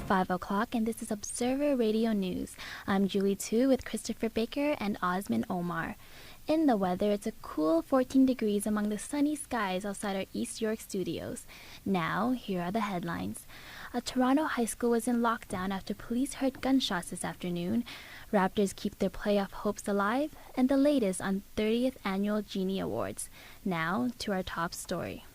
5 o'clock, and this is Observer Radio News. I'm Julie Tu with Christopher Baker and Ozman Omar. In the weather, it's a cool 14 degrees among the sunny skies outside our East York studios. Now, here are the headlines. A Toronto high school was in lockdown after police heard gunshots this afternoon. Raptors keep their playoff hopes alive, and the latest on 30th Annual Genie Awards. Now, to our top story.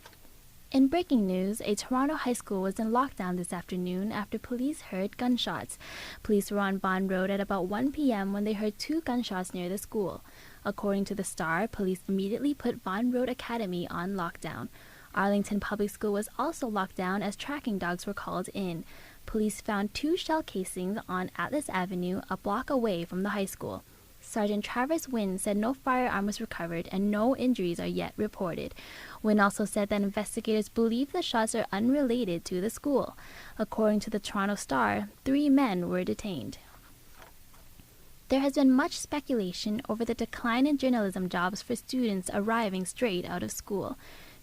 In breaking news, a Toronto high school was in lockdown this afternoon after police heard gunshots. Police were on Bond Road at about 1 p.m. when they heard 2 gunshots near the school. According to the Star, police immediately put Bond Road Academy on lockdown. Arlington Public School was also locked down as tracking dogs were called in. Police found 2 shell casings on Atlas Avenue, a block away from the high school. Sergeant Travis Wynn said no firearm was recovered and no injuries are yet reported. Wynn also said that investigators believe the shots are unrelated to the school. According to the Toronto Star, 3 men were detained. There has been much speculation over the decline in journalism jobs for students arriving straight out of school.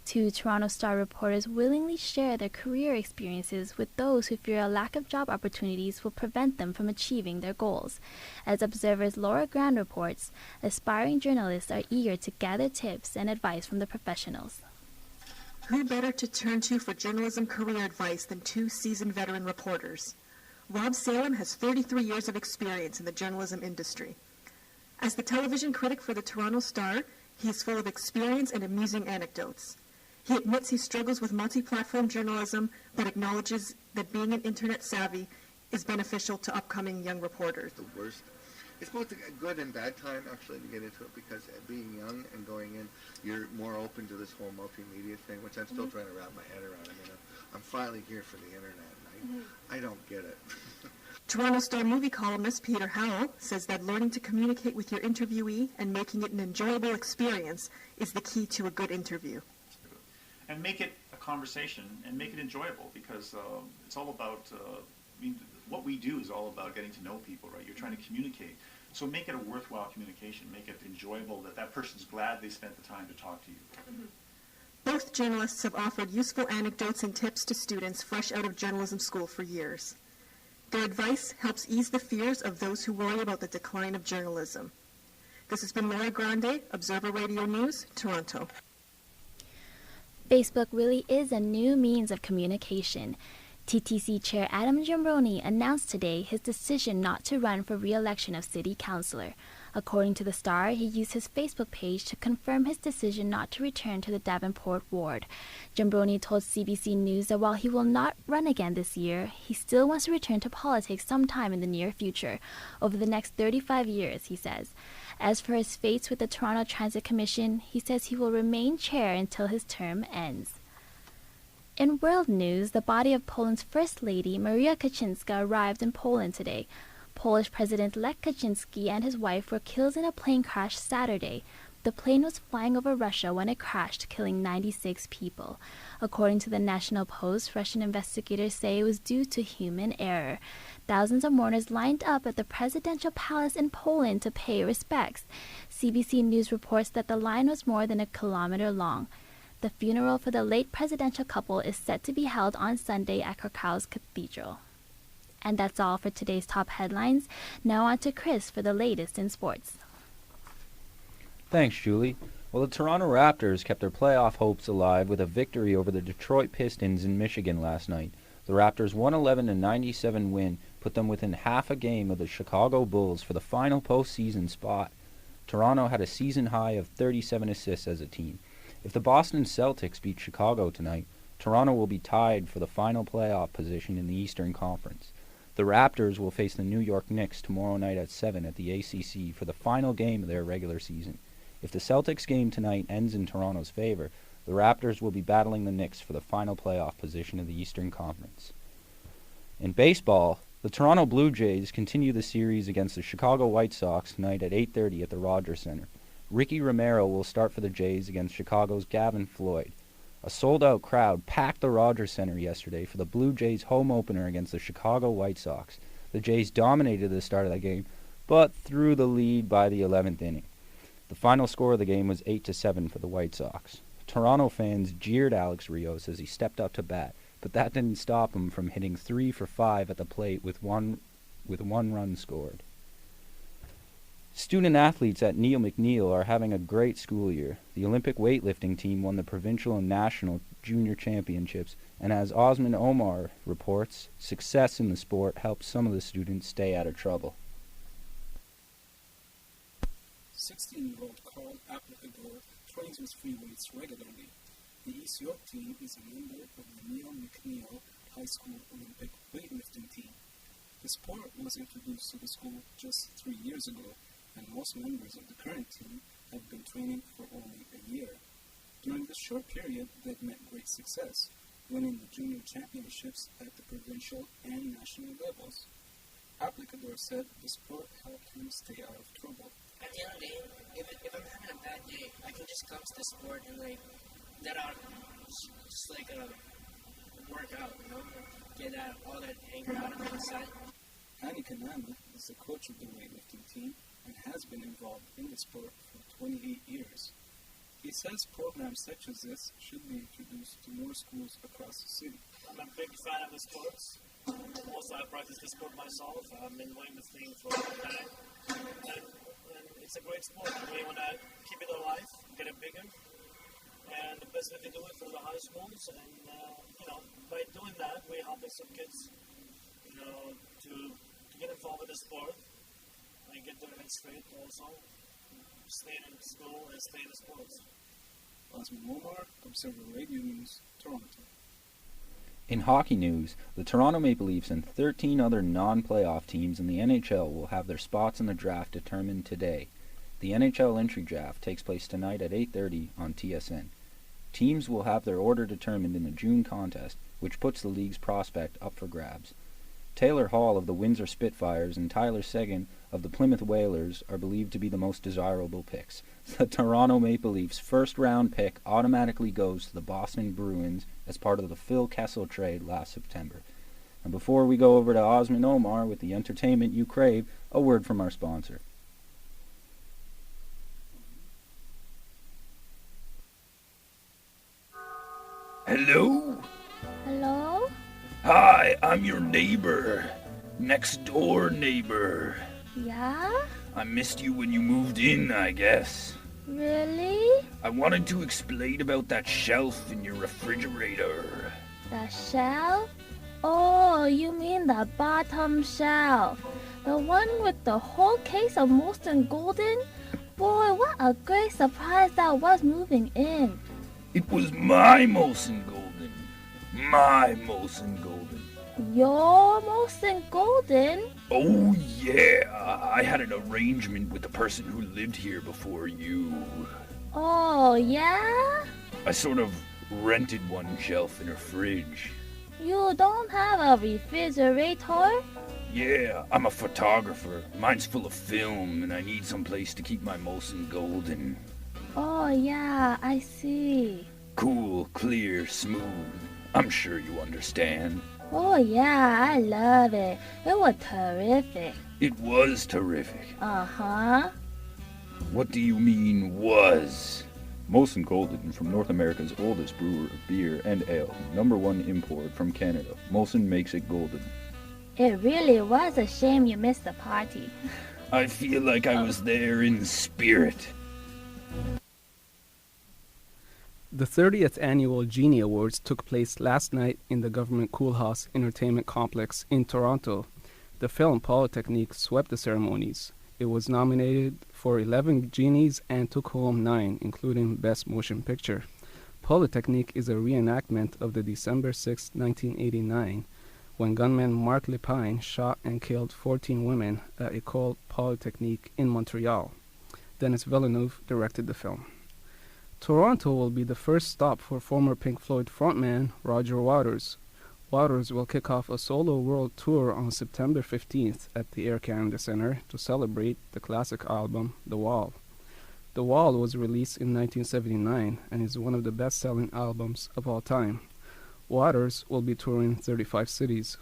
2 Toronto Star reporters willingly share their career experiences with those who fear a lack of job opportunities will prevent them from achieving their goals. As Observer's Laura Grand reports, aspiring journalists are eager to gather tips and advice from the professionals. Who better to turn to for journalism career advice than 2 seasoned veteran reporters? Rob Salem has 33 years of experience in the journalism industry. As the television critic for the Toronto Star, he is full of experience and amusing anecdotes. He admits he struggles with multi-platform journalism, but acknowledges that being an internet savvy is beneficial to upcoming young reporters. The worst. It's both a good and bad time, actually, to get into it, because being young and going in, you're more open to this whole multimedia thing, which I'm still trying to wrap my head around. I mean, I'm finally here for the internet, and I don't get it. Toronto Star movie columnist Peter Howell says that learning to communicate with your interviewee and making it an enjoyable experience is the key to a good interview. And make it a conversation and make it enjoyable, because it's all about, what we do is all about getting to know people, right? You're trying to communicate. So make it a worthwhile communication. Make it enjoyable, that person's glad they spent the time to talk to you. Both journalists have offered useful anecdotes and tips to students fresh out of journalism school for years. Their advice helps ease the fears of those who worry about the decline of journalism. This has been Laura Grande, Observer Radio News, Toronto. Facebook really is a new means of communication. TTC Chair Adam Giambroni announced today his decision not to run for re-election of City Councillor. According to the Star, he used his Facebook page to confirm his decision not to return to the Davenport ward. Giambroni told CBC News that while he will not run again this year, he still wants to return to politics sometime in the near future, over the next 35 years, he says. As for his fates with the Toronto Transit Commission, he says he will remain chair until his term ends. In world news, the body of Poland's First Lady, Maria Kaczynska, arrived in Poland today. Polish President Lech Kaczynski and his wife were killed in a plane crash Saturday. The plane was flying over Russia when it crashed, killing 96 people. According to the National Post, Russian investigators say it was due to human error. Thousands of mourners lined up at the presidential palace in Poland to pay respects. CBC News reports that the line was more than a kilometer long. The funeral for the late presidential couple is set to be held on Sunday at Krakow's Cathedral. And that's all for today's top headlines. Now on to Kris for the latest in sports. Thanks, Julie. Well, the Toronto Raptors kept their playoff hopes alive with a victory over the Detroit Pistons in Michigan last night. The Raptors' 111-97 win put them within half a game of the Chicago Bulls for the final postseason spot. Toronto had a season high of 37 assists as a team. If the Boston Celtics beat Chicago tonight, Toronto will be tied for the final playoff position in the Eastern Conference. The Raptors will face the New York Knicks tomorrow night at 7 at the ACC for the final game of their regular season. If the Celtics game tonight ends in Toronto's favor, the Raptors will be battling the Knicks for the final playoff position of the Eastern Conference. In baseball, the Toronto Blue Jays continue the series against the Chicago White Sox tonight at 8:30 at the Rogers Center. Ricky Romero will start for the Jays against Chicago's Gavin Floyd. A sold-out crowd packed the Rogers Center yesterday for the Blue Jays' home opener against the Chicago White Sox. The Jays dominated the start of that game, but threw the lead by the 11th inning. The final score of the game was 8-7 for the White Sox. Toronto fans jeered Alex Rios as he stepped up to bat, but that didn't stop him from hitting 3 for 5 at the plate with one run scored. Student athletes at Neil McNeil are having a great school year. The Olympic weightlifting team won the provincial and national junior championships, and as Ozman Omar reports, success in the sport helps some of the students stay out of trouble. 16-year-old Carl Applicador trains with free weights regularly. The East York team is a member of the Neil McNeil High School Olympic weightlifting team. The sport was introduced to the school just 3 years ago, and most members of the current team have been training for only a year. During this short period, they've met great success, winning the junior championships at the provincial and national levels. Applicador said the sport helped him stay out of trouble. At the end of the day, if I'm having a bad day, I can just come to the sport and let out, just work out, get all that anger out of the inside. Hani Kanama is the coach of the weightlifting team and has been involved in the sport for 28 years. He says programs such as this should be introduced to more schools across the city. I'm a big fan of the sports. Also, I practice the sport myself. I've been weightlifting for a long time. And it's a great sport. We want to keep it alive, get it bigger. And the best way to do it for the high schools. And, by doing that, we're helping some kids, to get involved with the sport and get their head straight also. Stay in school and stay in the sports. Ozman Omar, Observer Radio News, Toronto. In hockey news, the Toronto Maple Leafs and 13 other non-playoff teams in the NHL will have their spots in the draft determined today. The NHL entry draft takes place tonight at 8:30 on TSN. Teams will have their order determined in the June contest, which puts the league's prospect up for grabs. Taylor Hall of the Windsor Spitfires and Tyler Seguin of the Plymouth Whalers are believed to be the most desirable picks. The Toronto Maple Leafs' first-round pick automatically goes to the Boston Bruins as part of the Phil Kessel trade last September. And before we go over to Ozman Omar with the entertainment you crave, a word from our sponsor. Hello? Hello? Hi, I'm your neighbor. Next door neighbor. Yeah? I missed you when you moved in, I guess. Really? I wanted to explain about that shelf in your refrigerator. The shelf? Oh, you mean the bottom shelf. The one with the whole case of molten golden? Boy, what a great surprise that was moving in. It was my Molson Golden. My Molson Golden. Your molten golden? Oh yeah, I had an arrangement with the person who lived here before you. Oh, yeah? I sort of rented one shelf in her fridge. You don't have a refrigerator? Yeah, I'm a photographer. Mine's full of film, and I need some place to keep my Molson Golden. Oh, yeah, I see. Cool, clear, smooth. I'm sure you understand. Oh, yeah, I love it. It was terrific. It was terrific. Uh-huh. What do you mean, was? Molson Golden, from North America's oldest brewer of beer and ale, #1 import from Canada. Molson makes it golden. It really was a shame you missed the party. I feel like I was there in spirit. The 30th Annual Genie Awards took place last night in the Government Coolhouse Entertainment Complex in Toronto. The film Polytechnique swept the ceremonies. It was nominated for 11 Genies and took home 9, including Best Motion Picture. Polytechnique is a reenactment of the December 6, 1989, when gunman Marc Lépine shot and killed 14 women at École Polytechnique in Montreal. Denis Villeneuve directed the film. Toronto will be the first stop for former Pink Floyd frontman Roger Waters. Waters will kick off a solo world tour on September 15th at the Air Canada Centre to celebrate the classic album The Wall. The Wall was released in 1979 and is one of the best-selling albums of all time. Waters will be touring 35 cities.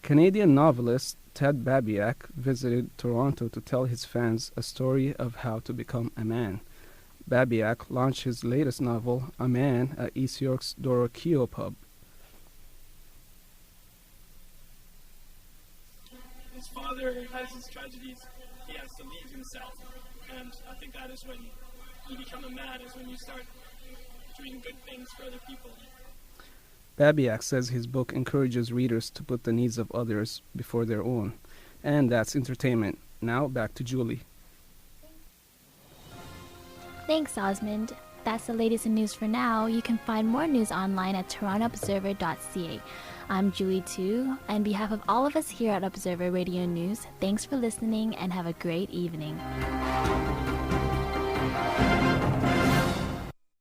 Canadian novelist Ted Babiak visited Toronto to tell his fans a story of how to become a man. Babiak launched his latest novel, A Man, at East York's Dorokio pub. brother has his tragedies, he has to leave himself. And I think that is when you become a man, is when you start doing good things for other people. Babiak says his book encourages readers to put the needs of others before their own. And that's entertainment. Now back to Julie. Thanks, Osmond. That's the latest in news for now. You can find more news online at torontoobserver.ca. I'm Julie Tu. On behalf of all of us here at Observer Radio News, thanks for listening and have a great evening.